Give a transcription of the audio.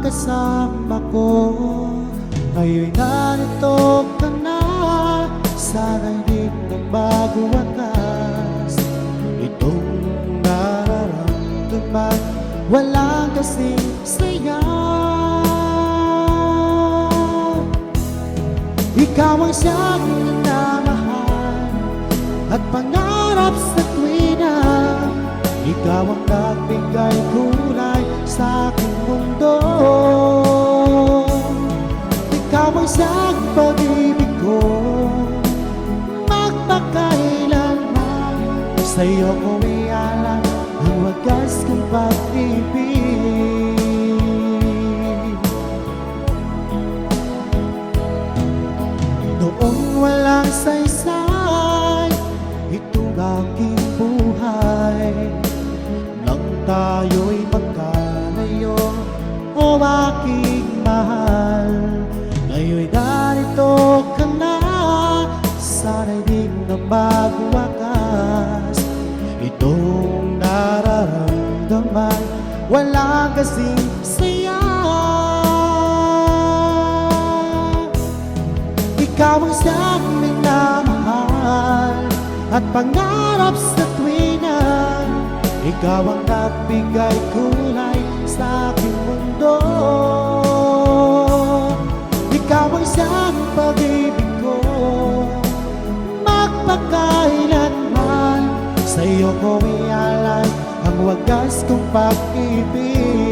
kasama ko. Ngayon'y narito ka na, sana'y di nagbago wakas. Itong nararamdaman, walang kasing saya. Ikaw ang siyang minamahal at pangarap sa tuwina. Ikaw ang nagbigay kulay sa aking mundo. Ikaw ang siyang pag-ibig ko, magpakailanman. Sa'yo ko ialam ang wagas kong pag-ibig. Noong walang saysay itong aking buhay, nang tayo'y magkalayo, o aking mahal. Ngayon'y narito ka na, sana'y di na magwakas. Itong nararamdaman, walang kasing saya. Ikaw ang siyang minamahal at pangarap sa tuwina. Ikaw ang nagbigay kulay sa aking mundo. Ikaw ang siyang pag-ibig ko, magpakailanman. Sa'yo ko ialam ang wagas kong pag-ibig.